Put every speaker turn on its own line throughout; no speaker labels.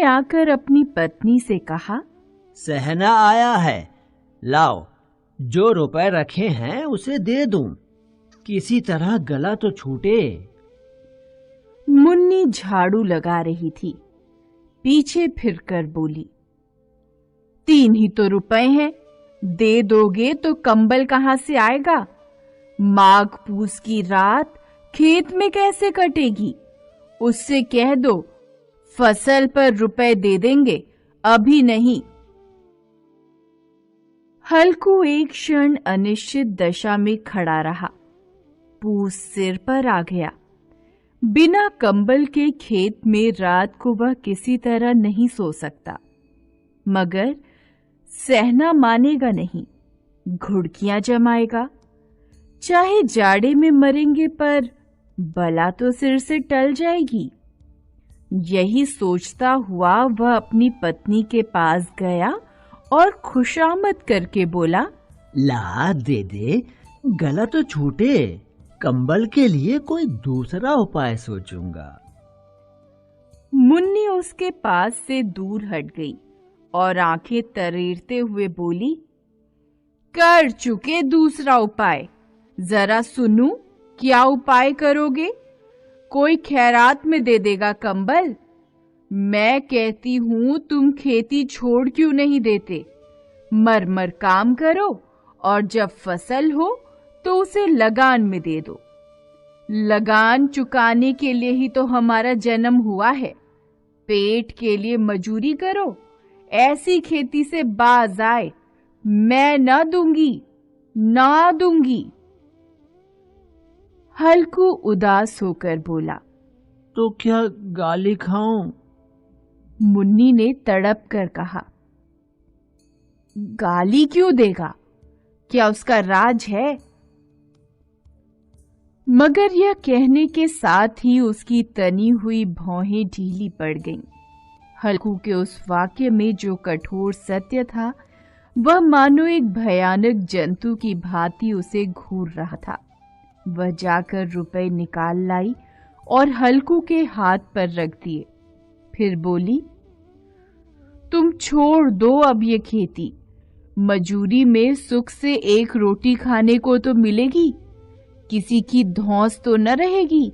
आकर अपनी पत्नी से कहा,
सहना आया है, लाओ जो रुपए रखे हैं उसे दे दूं, किसी तरह गला तो छूटे।
मुन्नी झाड़ू लगा रही थी, पीछे फिरकर बोली, 3 ही तो रुपए हैं, दे दोगे तो कंबल कहां से आएगा? माघ पूस की रात खेत में कैसे कटेगी? उससे कह दो फसल पर रुपए दे देंगे, अभी नहीं। हल्कू एक क्षण अनिश्चित दशा में खड़ा रहा। पूस सिर पर आ गया। बिना कंबल के खेत में रात को वह किसी तरह नहीं सो सकता, मगर सहना मानेगा नहीं, घुड़कियां जमाएगा। चाहे जाड़े में मरेंगे पर बला तो सिर से टल जाएगी। यही सोचता हुआ वह अपनी पत्नी के पास गया और खुशामद करके बोला,
ला दे दे, गला तो छूटे, कंबल के लिए कोई दूसरा उपाय सोचूंगा।
मुन्नी उसके पास से दूर हट गई और आंखें तरेरते हुए बोली, कर चुके दूसरा उपाय, जरा सुनूं क्या उपाय करोगे? कोई खैरात में दे देगा कंबल? मैं कहती हूं तुम खेती छोड़ क्यों नहीं देते? मर मर काम करो और जब फसल हो तो उसे लगान में दे दो। लगान चुकाने के लिए ही तो हमारा जन्म हुआ है। पेट के लिए मजूरी करो, ऐसी खेती से बाज आए। मैं ना दूंगी, ना दूंगी। हल्कू उदास होकर बोला,
तो क्या गाली खाऊं?
मुन्नी ने तड़प कर कहा, गाली क्यों देगा? क्या उसका राज है? मगर यह कहने के साथ ही उसकी तनी हुई भौहें ढीली पड़ गईं। हल्कू के उस वाक्य में जो कठोर सत्य था, वह मानो एक भयानक जंतु की भांति उसे घूर रहा था। वह जाकर रुपए निकाल लाई और हल्कू के हाथ पर रख दिए। फिर बोली, तुम छोड़ दो अब ये खेती। मजूरी में सुख से एक रोटी खाने को तो मिलेगी, किसी की धौंस तो न रहेगी।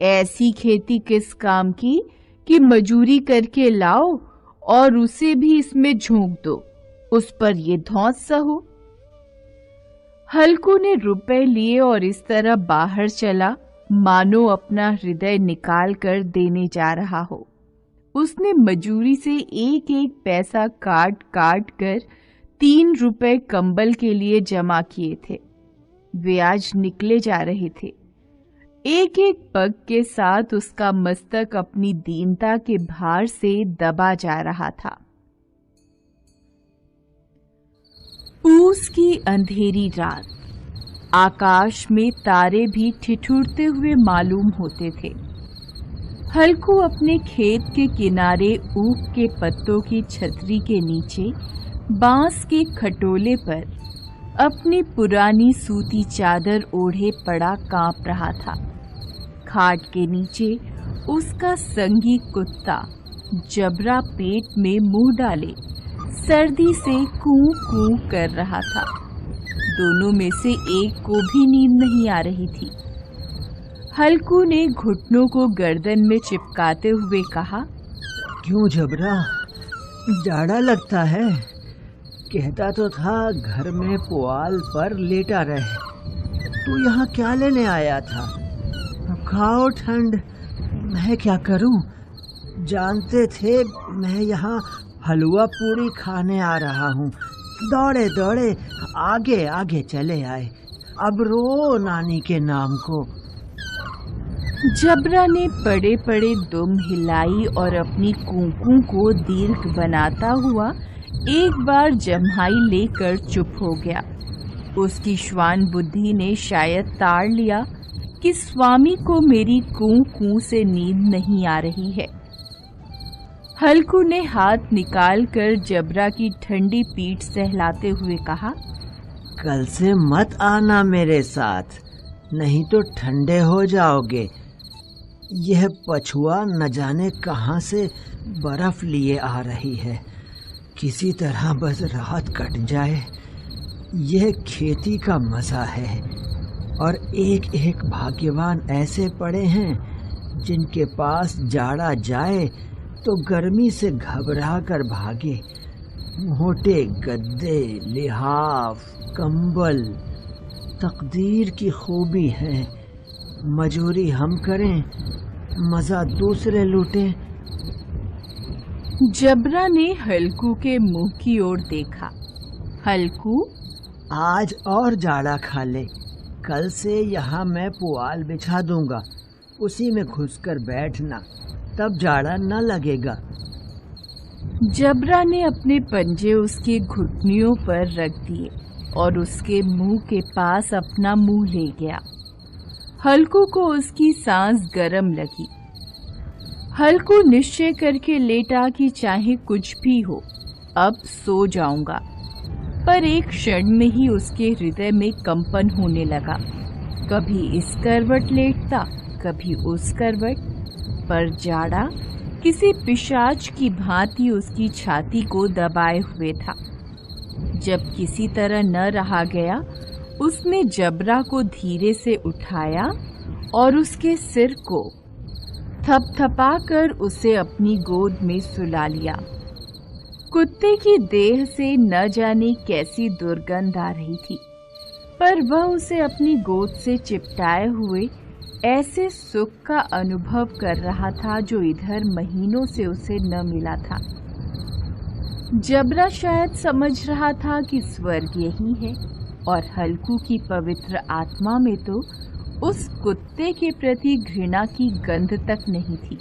ऐसी खेती किस काम की कि मजूरी करके लाओ और उसे भी इसमें झोंक दो, उस पर ये धौंस सहो। हल्कू ने रुपए लिए और इस तरह बाहर चला मानो अपना हृदय निकाल कर देने जा रहा हो। उसने मजूरी से एक एक पैसा काट काट कर 3 रुपए कंबल के लिए जमा किए थे। वे आज निकले जा रहे थे। एक एक पग के साथ उसका मस्तक अपनी दीनता के भार से दबा जा रहा था। पूस की अंधेरी रात, आकाश में तारे भी ठिठुरते हुए मालूम होते थे। हल्कू अपने खेत के किनारे ऊख के पत्तों की छतरी के नीचे बांस के खटोले पर अपनी पुरानी सूती चादर ओढ़े पड़ा कांप रहा था। खाट के नीचे उसका संगी कुत्ता जबरा पेट में मुंह डाले सर्दी से कूं कूं कर रहा था। दोनों में से एक को भी नींद नहीं आ रही थी। हल्कू ने घुटनों को गर्दन में चिपकाते हुए कहा,
क्यों जबरा, जाड़ा लगता है? कहता तो था घर में पुआल पर लेटा रहे। तू यहाँ क्या लेने आया था? खाओ ठंड, मैं क्या करूं? जानते थे मैं यहाँ हलवा पूरी खाने आ रहा हूँ। दौड़े दौड़े आगे आगे चले आए। अब रो नानी के नाम को।
जबरा ने पड़े पड़े दुम हिलाई और अपनी कूकू को दीर्घ बनाता हुआ एक बार जम्हाई लेकर चुप हो गया। उसकी श्वान बुद्धि ने शायद ताड़ लिया कि स्वामी को मेरी कूं से नींद नहीं आ रही है। हल्कू ने हाथ निकालकर जबरा की ठंडी पीठ सहलाते हुए कहा,
कल से मत आना मेरे साथ, नहीं तो ठंडे हो जाओगे। यह पछुआ न जाने कहां से बर्फ लिए आ रही है। किसी तरह बस रात कट जाए। यह खेती का मजा है। और एक एक भाग्यवान ऐसे पड़े हैं जिनके पास जाड़ा जाए तो गर्मी से घबरा कर भागे। मोटे गद्दे, लिहाफ, कंबल तकदीर की खूबी है। मजूरी हम करें, मजा दूसरे लूटें।
जबरा ने हल्कू के मुंह की ओर देखा। हल्कू,
आज और जाड़ा खा ले। कल से यहाँ मैं पुआल बिछा दूंगा, उसी में घुसकर बैठना, तब जाड़ा न लगेगा।
जबरा ने अपने पंजे उसके घुटनियों पर रख दिए और उसके मुंह के पास अपना मुंह ले गया। हल्कू को उसकी सांस गर्म लगी। हल्कू निश्चय करके लेटा कि चाहे कुछ भी हो, अब सो जाऊंगा। पर एक क्षण में ही उसके हृदय में कंपन होने लगा। कभी इस करवट लेटता, कभी उस करवट, पर जाड़ा किसी पिशाच की भांति उसकी छाती को दबाए हुए था। जब किसी तरह न रहा गया, उसने जबरा को धीरे से उठाया और उसके सिर को थपथपाकर उसे अपनी गोद में सुला लिया। कुत्ते की देह से न जाने कैसी दुर्गंध आ रही थी, पर वह उसे अपनी गोद से चिपटाए हुए ऐसे सुख का अनुभव कर रहा था जो इधर महीनों से उसे न मिला था। जबरा शायद समझ रहा था कि स्वर्ग यही है, और हल्कू की पवित्र आत्मा में तो उस कुत्ते के प्रति घृणा की गंध तक नहीं थी।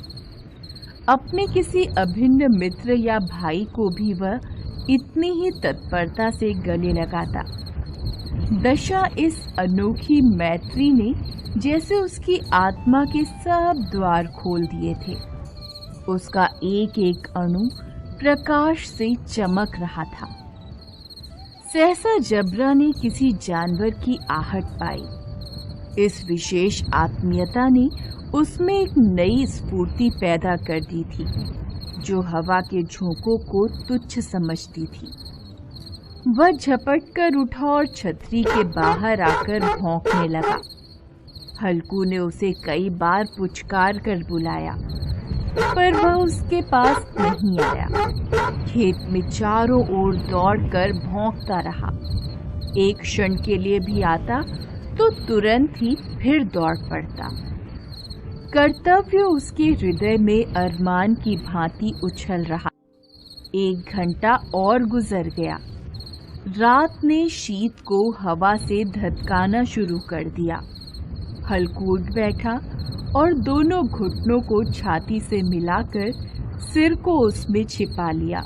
अपने किसी अभिन्न मित्र या भाई को भी वह इतनी ही तत्परता से गले लगाता। दशा इस अनोखी मैत्री ने जैसे उसकी आत्मा के सब द्वार खोल दिए थे। उसका एक एक अणु प्रकाश से चमक रहा था। सहसा जबरा ने किसी जानवर की आहट पाई। इस विशेष आत्मीयता ने उसमें एक नई स्फूर्ति पैदा कर दी थी, जो हवा के झोंकों को तुच्छ समझती थी। वह झपट कर उठा और छतरी के बाहर आकर भौंकने लगा। हल्कू ने उसे कई बार पुचकार कर बुलाया, पर वह उसके पास नहीं आया। खेत में चारों ओर दौड़कर भौंकता रहा। एक क्षण के लिए भी आता तो तुरंत ही फिर दौड़ पड़ता। कर्तव्य उसके हृदय में अरमान की भांति उछल रहा। 1 घंटा और गुजर गया। रात ने शीत को हवा से धधकाना शुरू कर दिया। हल्कू उठ बैठा और दोनों घुटनों को छाती से मिलाकर सिर को उसमें छिपा लिया।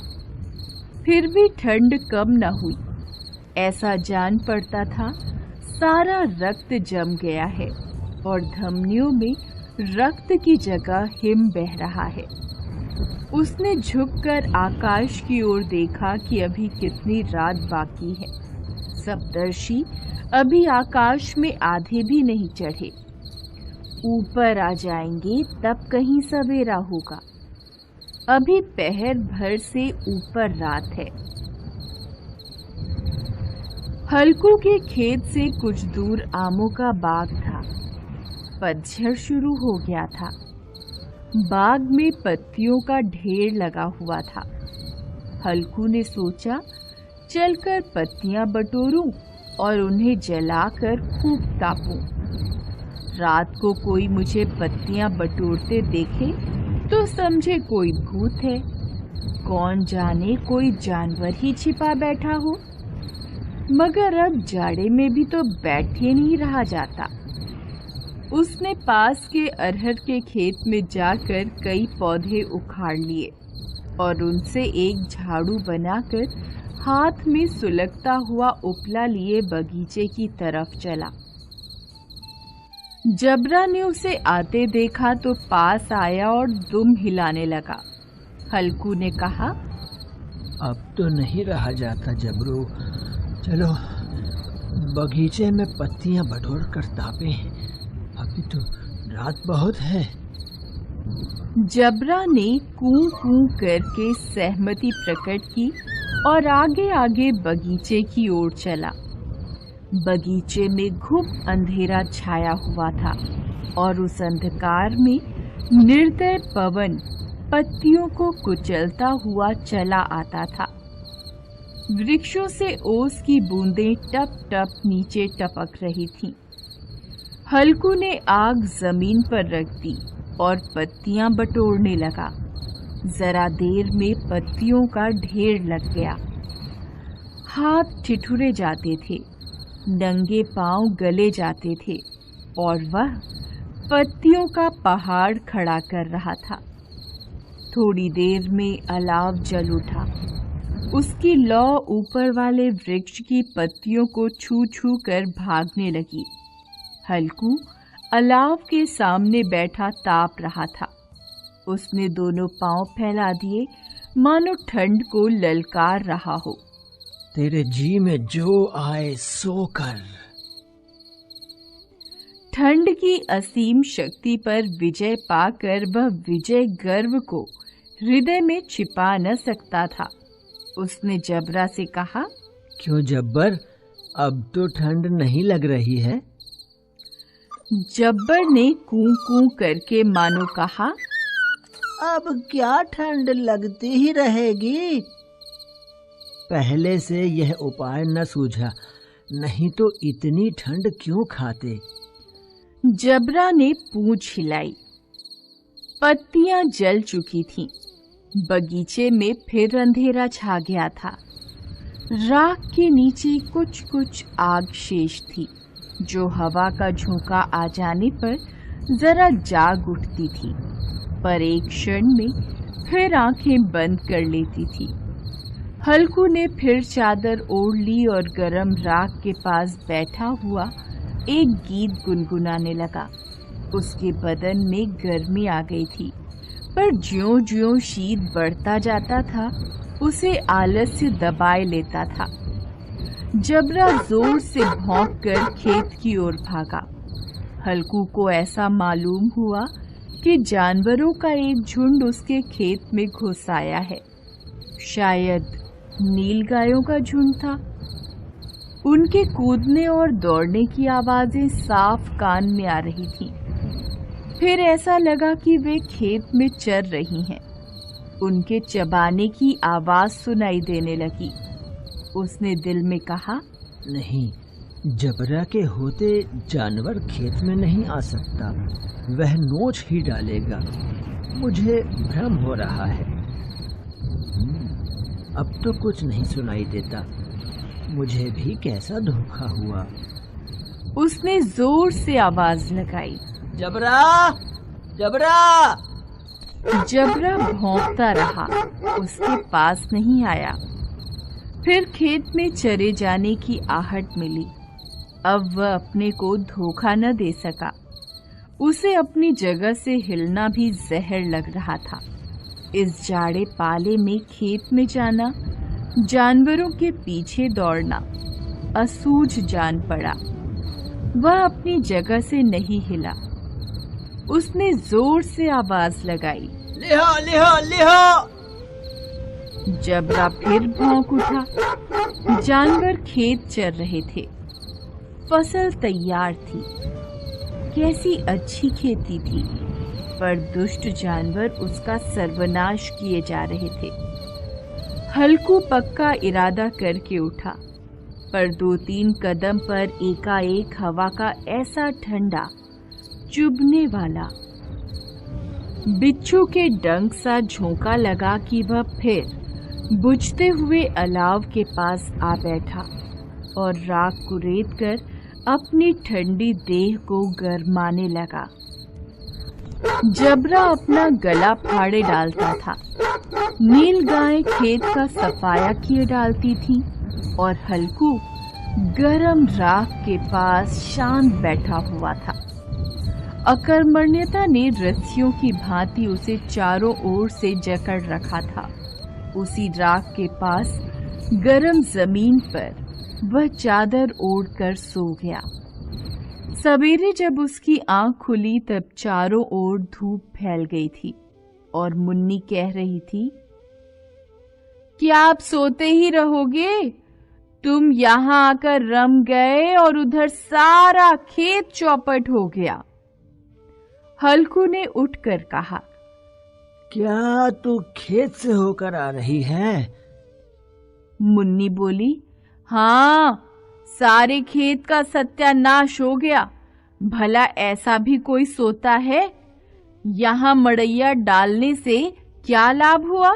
फिर भी ठंड कम न हुई। ऐसा जान पड़ता था सारा रक्त जम गया है और धमनियों में रक्त की जगह हिम बह रहा है। उसने झुककर आकाश की ओर देखा कि अभी कितनी रात बाकी है। सप्तर्षि अभी आकाश में आधे भी नहीं चढ़े। ऊपर आ जाएंगे तब कहीं सवेरा होगा। अभी पहर भर से ऊपर रात है। हल्कू के खेत से कुछ दूर आमों का बाग था। पतझड़ शुरू हो गया था। बाग में पत्तियों का ढेर लगा हुआ था। हल्कू ने सोचा चलकर पत्तियां बटोरूं और उन्हें जलाकर खूब तापूं। रात को कोई मुझे पत्तियां बटोरते देखे तो समझे कोई भूत है। कौन जाने कोई जानवर ही छिपा बैठा हो। मगर अब जाड़े में भी तो बैठे नहीं रहा जाता। उसने पास के अरहर के खेत में जाकर कई पौधे उखाड़ लिए और उनसे एक झाड़ू बनाकर हाथ में सुलगता हुआ उपला लिए बगीचे की तरफ चला। जबरा ने उसे आते देखा तो पास आया और दुम हिलाने लगा। हल्कू ने कहा,
अब तो नहीं रहा जाता जबरू, चलो बगीचे में पत्तियां बटोर कर तापें। अभी तो रात बहुत है।
जबरा ने कूं कूं करके सहमति प्रकट की और आगे आगे बगीचे की ओर चला। बगीचे में घुप अंधेरा छाया हुआ था और उस अंधकार में निर्दय पवन पत्तियों को कुचलता हुआ चला आता था। वृक्षों से ओस की बूंदें टप टप नीचे टपक रही थीं। हल्कू ने आग जमीन पर रख दी और पत्तियां बटोरने लगा। जरा देर में पत्तियों का ढेर लग गया। हाथ ठिठुरे जाते थे, नंगे पांव गले जाते थे और वह पत्तियों का पहाड़ खड़ा कर रहा था। थोड़ी देर में अलाव जल उठा। उसकी लौ ऊपर वाले वृक्ष की पत्तियों को छू छू कर भागने लगी। हल्कू अलाव के सामने बैठा ताप रहा था। उसने दोनों पांव फैला दिए, मानो ठंड को ललकार रहा हो।
तेरे जी में जो आए सो कर।
ठंड की असीम शक्ति पर विजय पाकर वह विजय गर्व को हृदय में छिपा न सकता था। उसने जबरा से कहा,
क्यों जब्बर, अब तो ठंड नहीं लग रही है?
जब्बर ने कूं कूं करके मानो कहा,
अब क्या ठंड लगती ही रहेगी। पहले से यह उपाय न सूझा, नहीं तो इतनी ठंड क्यों खाते।
जबरा ने पूंछ हिलाई। पत्तियां जल चुकी थीं। बगीचे में फिर अंधेरा छा गया था। राख के नीचे कुछ कुछ आग शेष थी, जो हवा का झोंका आ जाने पर जरा जाग उठती थी, पर एक क्षण में फिर आंखें बंद कर लेती थी। हल्कू ने फिर चादर ओढ़ ली और गरम राख के पास बैठा हुआ एक गीत गुनगुनाने लगा। उसके बदन में गर्मी आ गई थी, पर ज्यों-ज्यों शीत बढ़ता जाता था, उसे आलस्य दबाए लेता था। जबरा जोर से भौंककर खेत की ओर भागा। हल्कू को ऐसा मालूम हुआ कि जानवरों का एक झुंड उसके खेत में घुस आया है। शायद नीलगायों का झुंड था। उनके कूदने और दौड़ने की आवाजें साफ कान में आ रही थीं। फिर ऐसा लगा कि वे खेत में चर रही हैं। उनके चबाने की आवाज सुनाई देने लगी। उसने दिल में कहा,
नहीं, जबरा के होते जानवर खेत में नहीं आ सकता, वह नोच ही डालेगा। मुझे भ्रम हो रहा है। अब तो कुछ नहीं सुनाई देता। मुझे भी कैसा धोखा हुआ।
उसने जोर से आवाज लगाई,
जबरा, जबरा।
जबरा भौंकता रहा, उसके पास नहीं आया। फिर खेत में चरे जाने की आहट मिली। अब वह अपने को धोखा न दे सका। उसे अपनी जगह से हिलना भी जहर लग रहा था। इस जाड़े पाले में खेत में जाना, जानवरों के पीछे दौड़ना असूझ जान पड़ा। वह अपनी जगह से नहीं हिला। उसने जोर से आवाज लगाई,
लिहा, लिहा, लिहा।
जबरा फिर भौंक उठा। जानवर खेत चर रहे थे। फसल तैयार थी। कैसी अच्छी खेती थी, पर दुष्ट जानवर उसका सर्वनाश किए जा रहे थे। हल्कू पक्का इरादा करके उठा, पर 2-3 कदम पर एकाएक हवा का ऐसा ठंडा, चुभने वाला, बिच्छू के डंक सा झोंका लगा कि वह फिर बुझते हुए अलाव के पास आ बैठा और राख कुरेद कर अपनी ठंडी देह को गरमाने लगा। जबरा अपना गला फाड़े डालता था। नील गाय खेत का सफाया किए डालती थी और हल्कू गरम राख के पास शांत बैठा हुआ था। अकर्मण्यता ने रस्सियों की भांति उसे चारों ओर से जकड़ रखा था। उसी राख के पास गरम जमीन पर वह चादर ओढ़कर सो गया। सवेरे जब उसकी आंख खुली तब चारों ओर धूप फैल गई थी। और मुन्नी कह रही थी, क्या आप सोते ही रहोगे? तुम यहाँ आकर रम गए और उधर सारा खेत चौपट हो गया। हल्कू ने उठकर कहा,
क्या तू खेत से होकर आ रही है?
मुन्नी बोली, हाँ, सारे खेत का सत्यानाश हो गया। भला ऐसा भी कोई सोता है? यहाँ मड़ैया डालने से क्या लाभ हुआ?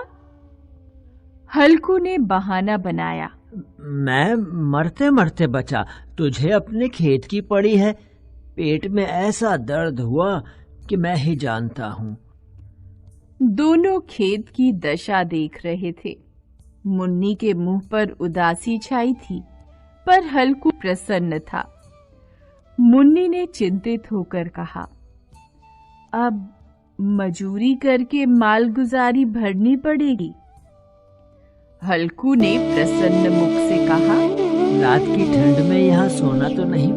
हल्कू ने बहाना बनाया,
मैं मरते मरते बचा, तुझे अपने खेत की पड़ी है। पेट में ऐसा दर्द हुआ कि मैं ही जानता हूँ।
दोनों खेत की दशा देख रहे थे। मुन्नी के मुंह पर उदासी छाई थी, पर हल्कू प्रसन्न था। मुन्नी ने चिंतित होकर कहा, अब मजूरी करके मालगुजारी भरनी पड़ेगी। हल्कू ने प्रसन्न मुख से कहा,
रात की ठंड में यहाँ सोना तो नहीं